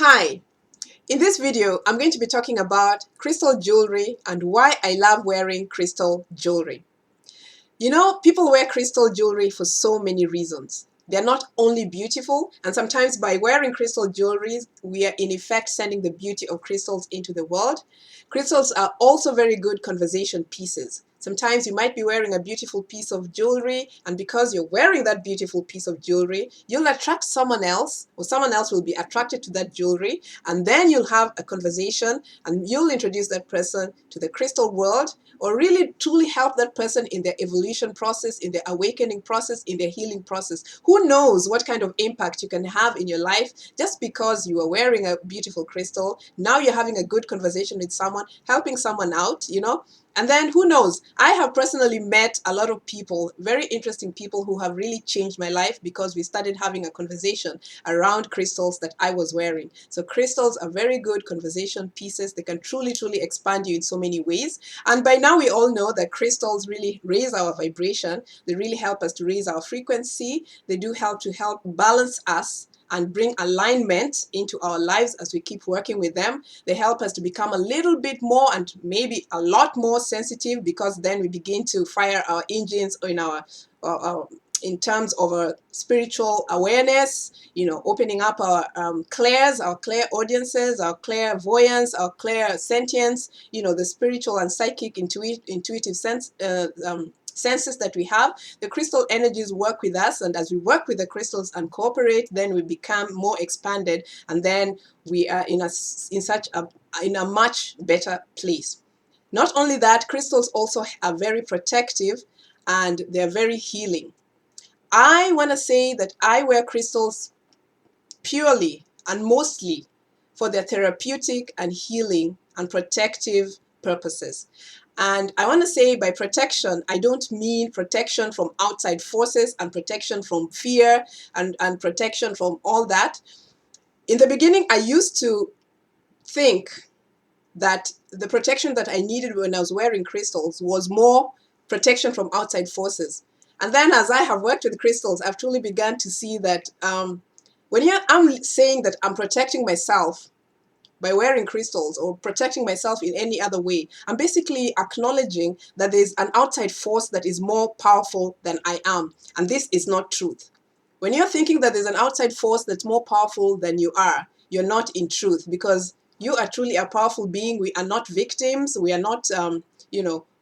Hi, in this video, I'm going to be talking about crystal jewelry and why I love wearing crystal jewelry. You know, people wear crystal jewelry for so many reasons. They're not only beautiful, and sometimes by wearing crystal jewelry, we are in effect sending the beauty of crystals into the world. Crystals are also very good conversation pieces. Sometimes you might be wearing a beautiful piece of jewelry, and because you're wearing that beautiful piece of jewelry, you'll attract someone else, or someone else will be attracted to that jewelry, and then you'll have a conversation, and you'll introduce that person to the crystal world, or really truly help that person in their evolution process, in their awakening process, in their healing process. Who knows what kind of impact you can have in your life just because you are wearing a beautiful crystal. Now you're having a good conversation with someone, helping someone out, you know. And then who knows? I have personally met a lot of people, very interesting people who have really changed my life because we started having a conversation around crystals that I was wearing. So crystals are very good conversation pieces. They can truly, truly expand you in so many ways. And by now we all know that crystals really raise our vibration. They really help us to raise our frequency. They do help balance us and bring alignment into our lives as we keep working with them. They help us to become a little bit more and maybe a lot more sensitive, because then we begin to fire our engines in our in terms of our spiritual awareness, you know, opening up our clairs, our clair audiences, our clairvoyance, our clair sentience, you know, the spiritual and psychic intuitive senses that we have. The crystal energies work with us, and as we work with the crystals and cooperate, then we become more expanded, and then we are in a much better place. Not only that, crystals also are very protective and they're very healing. I want to say that I wear crystals purely and mostly for their therapeutic and healing and protective purposes. And I want to say by protection, I don't mean protection from outside forces and protection from fear and protection from all that. In the beginning, I used to think that the protection that I needed when I was wearing crystals was more protection from outside forces. And then as I have worked with crystals, I've truly begun to see that I'm saying that I'm protecting myself by wearing crystals or protecting myself in any other way, I'm basically acknowledging that there's an outside force that is more powerful than I am. And this is not truth. When you're thinking that there's an outside force that's more powerful than you are, you're not in truth, because you are truly a powerful being. We are not victims. We are not,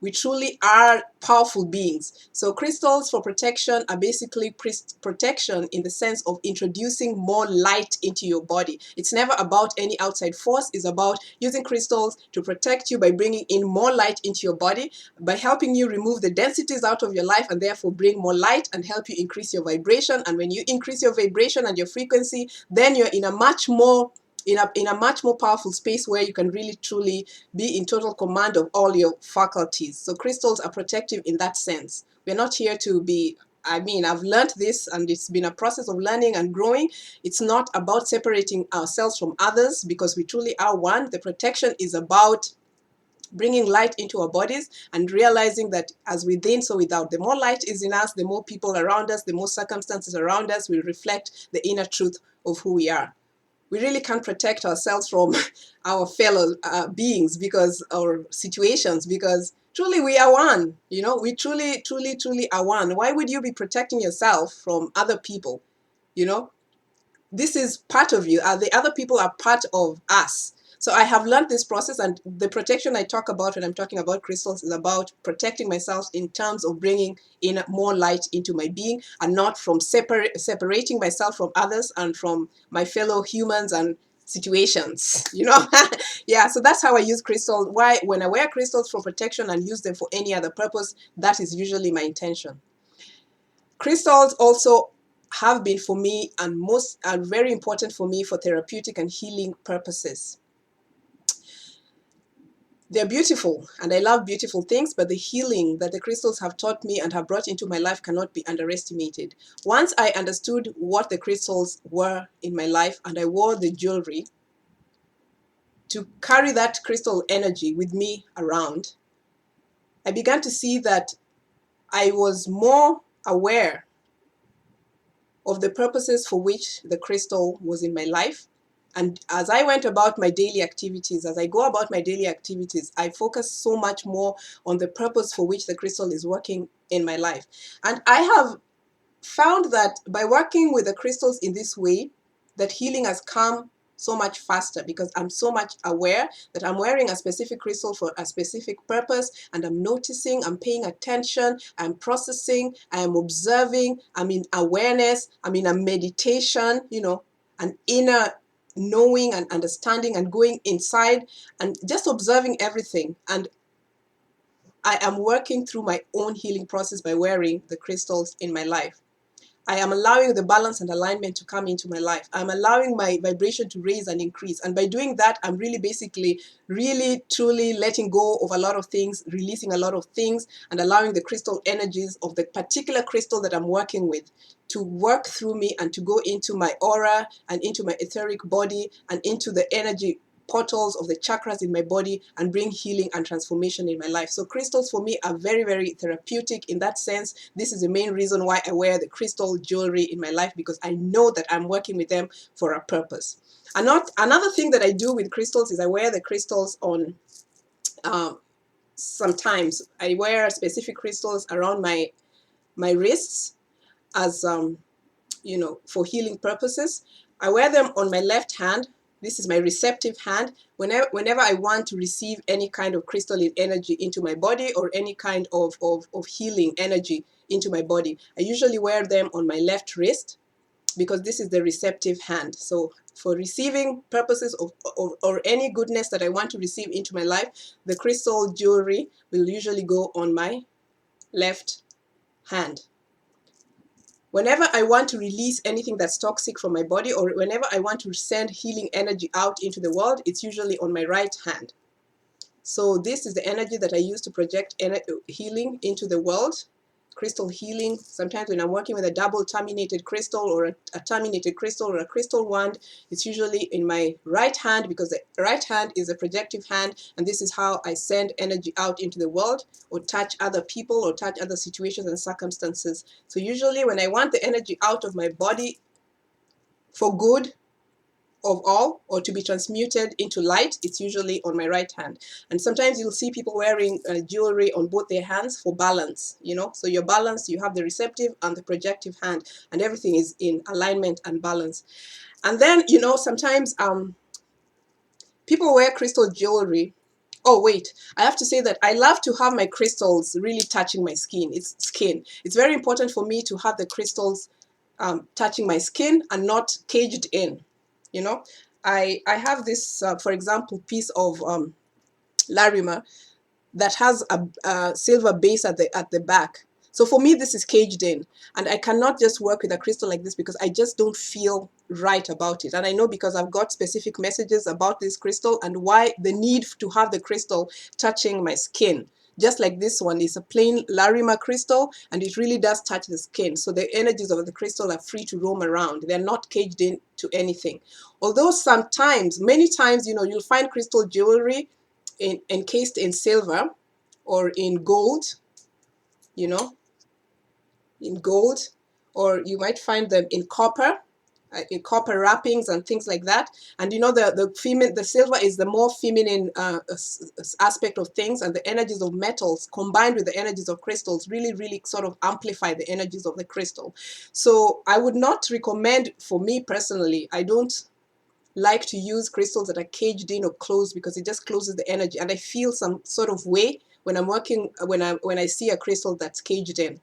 we truly are powerful beings. So crystals for protection are basically protection in the sense of introducing more light into your body. It's never about any outside force. It's about using crystals to protect you by bringing in more light into your body, by helping you remove the densities out of your life and therefore bring more light and help you increase your vibration. And when you increase your vibration and your frequency, then you're in a much more powerful space where you can really truly be in total command of all your faculties. So crystals are protective in that sense. We're not here to be, I've learned this, and it's been a process of learning and growing. It's not about separating ourselves from others, because we truly are one. The protection is about bringing light into our bodies and realizing that as within, so without. The more light is in us, the more people around us, the more circumstances around us will reflect the inner truth of who we are. We really can't protect ourselves from our fellow beings or situations, because truly we are one. You know, we truly, truly, truly are one. Why would you be protecting yourself from other people? You know, this is part of you. The other people are part of us. So I have learned this process, and the protection I talk about when I'm talking about crystals is about protecting myself in terms of bringing in more light into my being, and not from separating myself from others and from my fellow humans and situations, you know. Yeah, so that's how I use crystals. Why, when I wear crystals for protection and use them for any other purpose, that is usually my intention. Crystals also have been for me and are very important for me for therapeutic and healing purposes. They're beautiful, and I love beautiful things, but the healing that the crystals have taught me and have brought into my life cannot be underestimated. Once I understood what the crystals were in my life, and I wore the jewelry to carry that crystal energy with me around, I began to see that I was more aware of the purposes for which the crystal was in my life, And as I went about my daily activities, as I go about my daily activities, I focus so much more on the purpose for which the crystal is working in my life. And I have found that by working with the crystals in this way, that healing has come so much faster because I'm so much aware that I'm wearing a specific crystal for a specific purpose, and I'm noticing, I'm paying attention, I'm processing, I'm observing, I'm in awareness, I'm in a meditation, an inner knowing and understanding and going inside and just observing everything. And I am working through my own healing process by wearing the crystals in my life. I am allowing the balance and alignment to come into my life. I'm allowing my vibration to raise and increase. And by doing that, I'm really basically, really, truly letting go of a lot of things, releasing a lot of things, and allowing the crystal energies of the particular crystal that I'm working with to work through me and to go into my aura and into my etheric body and into the energy portals of the chakras in my body and bring healing and transformation in my life. So crystals for me are very, very therapeutic in that sense. This is the main reason why I wear the crystal jewelry in my life, because I know that I'm working with them for a purpose. And another thing that I do with crystals is I wear the crystals on, sometimes I wear specific crystals around my wrists as for healing purposes. I wear them on my left hand. This is my receptive hand. Whenever I want to receive any kind of crystalline energy into my body or any kind of healing energy into my body, I usually wear them on my left wrist because this is the receptive hand. So for receiving purposes or any goodness that I want to receive into my life, the crystal jewelry will usually go on my left hand. Whenever I want to release anything that's toxic from my body, or whenever I want to send healing energy out into the world, it's usually on my right hand. So this is the energy that I use to project healing into the world. Crystal healing. Sometimes when I'm working with a double terminated crystal or a terminated crystal or a crystal wand, it's usually in my right hand because the right hand is a projective hand, and this is how I send energy out into the world or touch other people or touch other situations and circumstances. So usually when I want the energy out of my body for good of all, or to be transmuted into light, it's usually on my right hand. And sometimes you'll see people wearing jewelry on both their hands for balance, so you're balanced, you have the receptive and the projective hand, and everything is in alignment and balance. And then sometimes people wear crystal jewelry. Oh wait, I have to say that I love to have my crystals really touching my skin. It's very important for me to have the crystals touching my skin and not caged in. I have this, for example, piece of Larimer that has a silver base at the back. So for me, this is caged in, and I cannot just work with a crystal like this because I just don't feel right about it. And I know because I've got specific messages about this crystal and why the need to have the crystal touching my skin. Just like this one is a plain Larimer crystal, and it really does touch the skin. So the energies of the crystal are free to roam around. They're not caged in to anything. Although sometimes, many times, you'll find crystal jewelry encased in silver or in gold, in gold, or you might find them in copper wrappings and things like that. And the silver is the more feminine aspect of things, and the energies of metals combined with the energies of crystals really, really sort of amplify the energies of the crystal. So I would not recommend, for me personally, I don't like to use crystals that are caged in or closed because it just closes the energy, and I feel some sort of way when I'm working when I see a crystal that's caged in.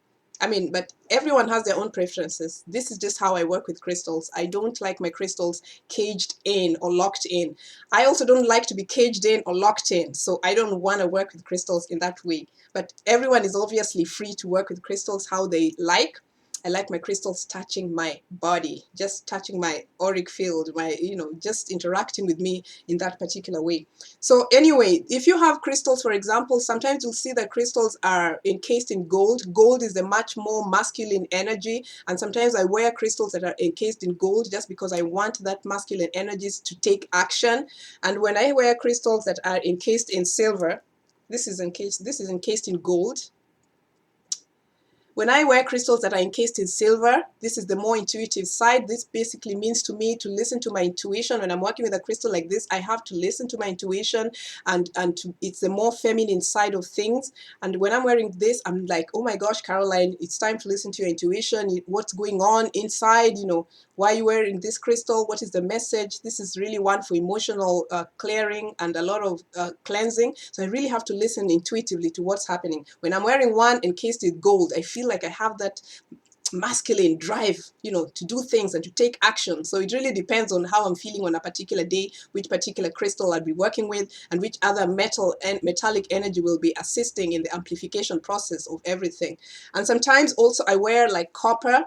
But everyone has their own preferences. This is just how I work with crystals. I don't like my crystals caged in or locked in. I also don't like to be caged in or locked in, so I don't want to work with crystals in that way. But everyone is obviously free to work with crystals how they like. I like my crystals touching my body, just touching my auric field, just interacting with me in that particular way. So anyway, if you have crystals, for example, sometimes you'll see that crystals are encased in gold. Gold is a much more masculine energy, and sometimes I wear crystals that are encased in gold just because I want that masculine energies to take action. And when I wear crystals that are encased in silver, this is encased in gold. When I wear crystals that are encased in silver, this is the more intuitive side. This basically means to me to listen to my intuition. When I'm working with a crystal like this, I have to listen to my intuition, it's the more feminine side of things. And when I'm wearing this, I'm like, oh my gosh, Caroline, it's time to listen to your intuition. What's going on inside? Why are you wearing this crystal? What is the message? This is really one for emotional clearing and a lot of cleansing. So I really have to listen intuitively to what's happening. When I'm wearing one encased with gold, I feel like I have that masculine drive, to do things and to take action. So it really depends on how I'm feeling on a particular day, which particular crystal I'll be working with, and which other metal and metallic energy will be assisting in the amplification process of everything. And sometimes also I wear like copper.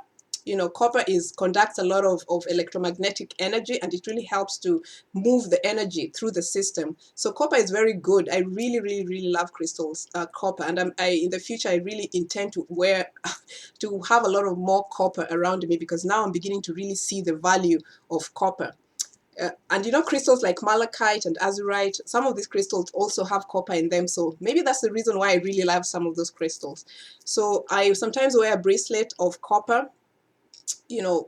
Copper conducts a lot of electromagnetic energy, and it really helps to move the energy through the system. So copper is very good. I really, really, really love crystals, copper, and in the future I really intend to wear, to have a lot of more copper around me, because now I'm beginning to really see the value of copper. And crystals like malachite and azurite, some of these crystals also have copper in them, so maybe that's the reason why I really love some of those crystals. So I sometimes wear a bracelet of copper,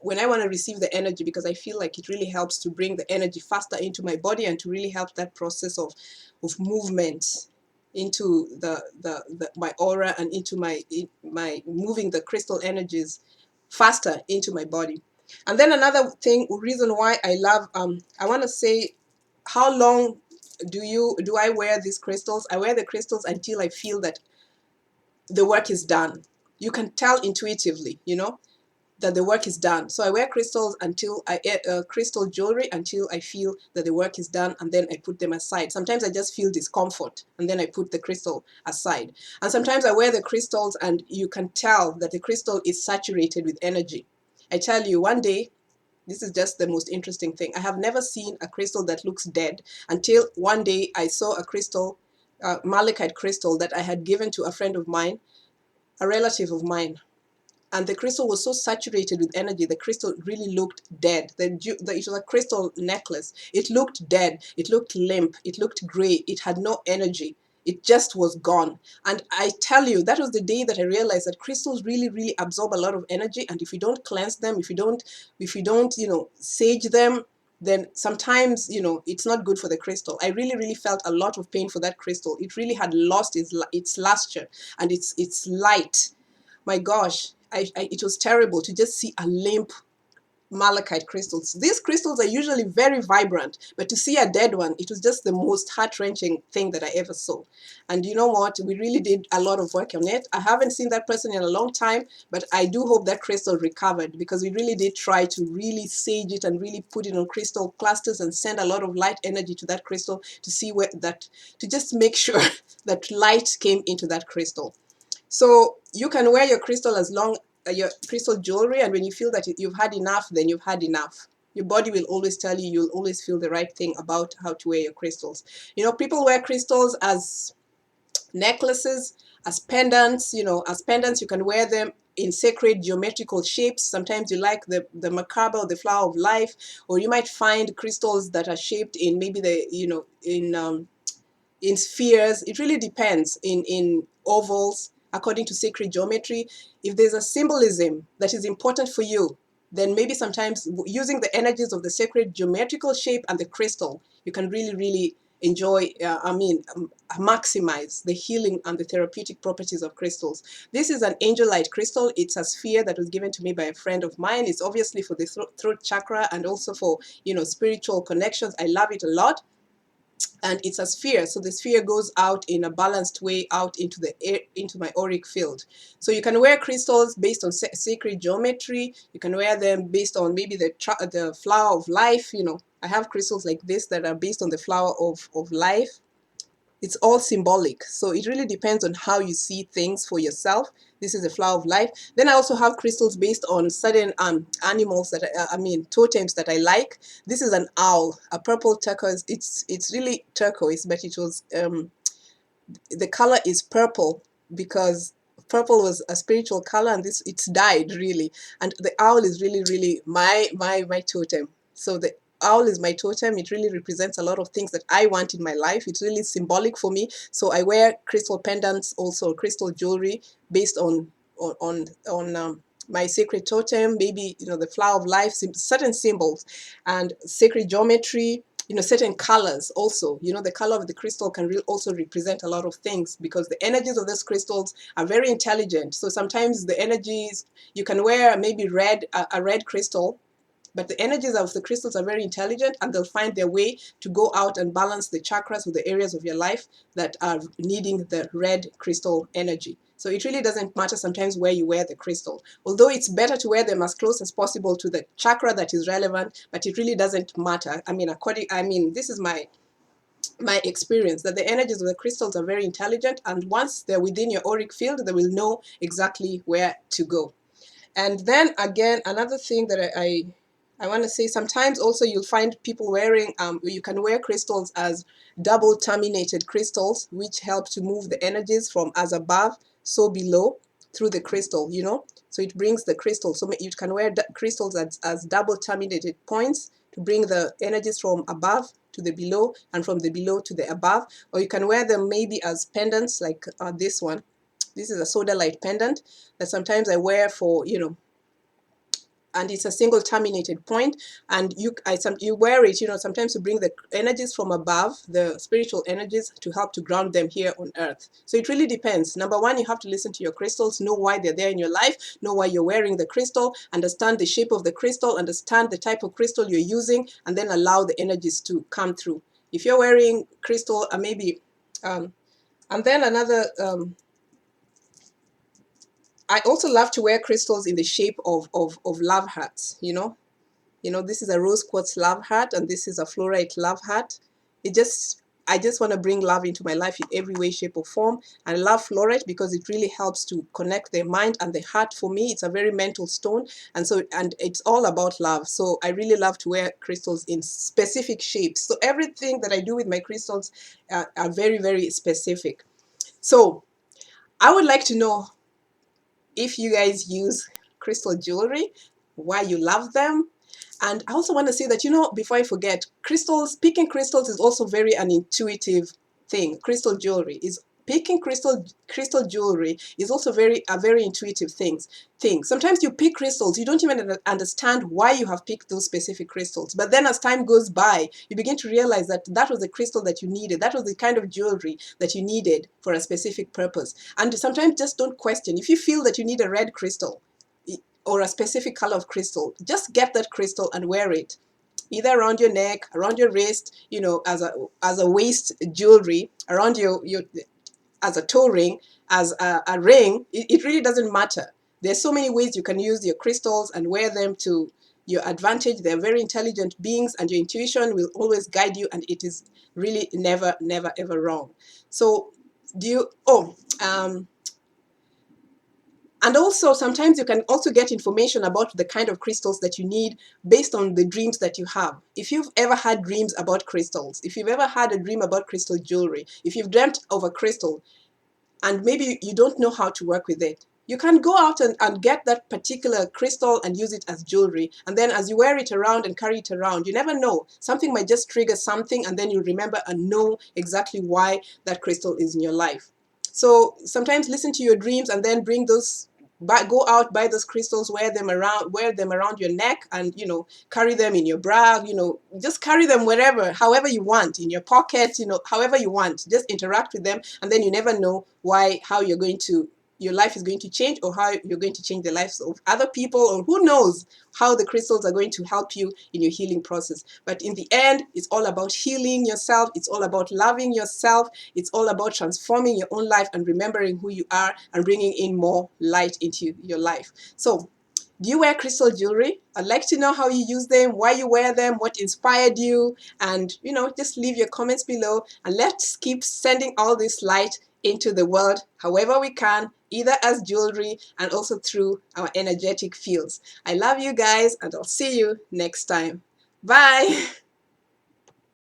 when I want to receive the energy, because I feel like it really helps to bring the energy faster into my body and to really help that process of movement into my aura, and into my moving the crystal energies faster into my body. And then another reason why I love, I want to say, how long do I wear these crystals? I wear the crystals until I feel that the work is done. You can tell intuitively, that the work is done. So I wear crystals until crystal jewelry until I feel that the work is done, and then I put them aside. Sometimes I just feel discomfort, and then I put the crystal aside. And sometimes I wear the crystals and you can tell that the crystal is saturated with energy. I tell you, one day, this is just the most interesting thing. I have never seen a crystal that looks dead, until one day I saw a crystal, malachite crystal, that I had given to a friend of mine, a relative of mine. And the crystal was so saturated with energy, the crystal really looked dead. It was a crystal necklace. It looked dead. It looked limp. It looked gray. It had no energy. It just was gone. And I tell you, that was the day that I realized that crystals really, really absorb a lot of energy. And if you don't cleanse them, if you don't, sage them, then sometimes, it's not good for the crystal. I really, really felt a lot of pain for that crystal. It really had lost its luster and its light. My gosh, it was terrible to just see a limp malachite crystals. These crystals are usually very vibrant, but to see a dead one, it was just the most heart-wrenching thing that I ever saw. And you know what? We really did a lot of work on it. I haven't seen that person in a long time, but I do hope that crystal recovered, because we really did try to really sage it and really put it on crystal clusters and send a lot of light energy to that crystal to see to just make sure that light came into that crystal. So you can wear your crystal your crystal jewelry, and when you feel that you've had enough, then you've had enough. Your body will always tell you, you'll always feel the right thing about how to wear your crystals. People wear crystals as necklaces, as pendants. As pendants, you can wear them in sacred geometrical shapes. Sometimes you like the macabre, or the flower of life, or you might find crystals that are shaped in maybe in spheres. It really depends, in ovals, according to sacred geometry. If there's a symbolism that is important for you, then maybe sometimes using the energies of the sacred geometrical shape and the crystal, you can really, really enjoy, maximize the healing and the therapeutic properties of crystals. This is an angelite crystal. It's a sphere that was given to me by a friend of mine. It's obviously for the throat chakra, and also for, spiritual connections. I love it a lot. And it's a sphere, so the sphere goes out in a balanced way out into the air, into my auric field. So you can wear crystals based on sacred geometry. You can wear them based on maybe the flower of life. I have crystals like this that are based on the flower of life. It's all symbolic, so it really depends on how you see things for yourself. This is the flower of life. Then I also have crystals based on certain animals that totems that I like. This is an owl, a purple turquoise. It's really turquoise, but it was the color is purple because purple was a spiritual color, and it's dyed really. And the owl is really, really my totem. So the owl is my totem. It really represents a lot of things that I want in my life. It's really symbolic for me. So I wear crystal pendants, also crystal jewelry based on my sacred totem, maybe, the flower of life, certain symbols, and sacred geometry, certain colors also. The color of the crystal can also represent a lot of things, because the energies of these crystals are very intelligent. So sometimes the energies, you can wear maybe a red crystal, but the energies of the crystals are very intelligent, and they'll find their way to go out and balance the chakras or the areas of your life that are needing the red crystal energy. So it really doesn't matter sometimes where you wear the crystal, although it's better to wear them as close as possible to the chakra that is relevant, but it really doesn't matter. This is my experience, that the energies of the crystals are very intelligent, and once they're within your auric field, they will know exactly where to go. And then again, another thing that I want to say, sometimes also you'll find people wearing, you can wear crystals as double terminated crystals, which help to move the energies from as above, so below, through the crystal, So it brings the crystal. So you can wear crystals as double terminated points to bring the energies from above to the below, and from the below to the above. Or you can wear them maybe as pendants, like this one. This is a soda light pendant that sometimes I wear for, and it's a single terminated point, and you wear it, sometimes to bring the energies from above, the spiritual energies, to help to ground them here on earth. So it really depends. Number one, you have to listen to your crystals, know why they're there in your life, know why you're wearing the crystal, understand the shape of the crystal, understand the type of crystal you're using, and then allow the energies to come through. If you're wearing crystal, maybe and then another I also love to wear crystals in the shape of love hearts, this is a rose quartz love heart, and this is a fluorite love heart. I just want to bring love into my life in every way, shape, or form. And I love fluorite because it really helps to connect the mind and the heart. For me, it's a very mental stone, and it's all about love. So I really love to wear crystals in specific shapes. So everything that I do with my crystals are very, very specific. So I would like to know if you guys use crystal jewelry, why you love them. And I also want to say that, before I forget, picking crystals is also very an intuitive thing. Picking crystal jewelry is also a very intuitive thing. Sometimes you pick crystals, you don't even understand why you have picked those specific crystals. But then as time goes by, you begin to realize that that was the crystal that you needed. That was the kind of jewelry that you needed for a specific purpose. And sometimes just don't question. If you feel that you need a red crystal or a specific color of crystal, just get that crystal and wear it, either around your neck, around your wrist, as a waist jewelry, around your as a toe ring, as a ring. It really doesn't matter. There's so many ways you can use your crystals and wear them to your advantage. They're very intelligent beings, and your intuition will always guide you, and it is really never, never, ever wrong. So and also, sometimes you can also get information about the kind of crystals that you need based on the dreams that you have. If you've ever had dreams about crystals, if you've ever had a dream about crystal jewelry, if you've dreamt of a crystal and maybe you don't know how to work with it, you can go out and get that particular crystal and use it as jewelry. And then as you wear it around and carry it around, you never know. Something might just trigger something, and then you remember and know exactly why that crystal is in your life. So sometimes listen to your dreams and then go out, buy those crystals, wear them around your neck, and carry them in your bra, just carry them wherever, however you want, in your pocket, however you want. Just interact with them, and then you never know how your life is going to change, or how you're going to change the lives of other people, or who knows how the crystals are going to help you in your healing process. But in the end, it's all about healing yourself. It's all about loving yourself. It's all about transforming your own life and remembering who you are and bringing in more light into your life. So, do you wear crystal jewelry? I'd like to know how you use them, why you wear them, what inspired you, and just leave your comments below, and let's keep sending all this light into the world however we can, either as jewelry and also through our energetic fields. I love you guys, and I'll see you next time. Bye.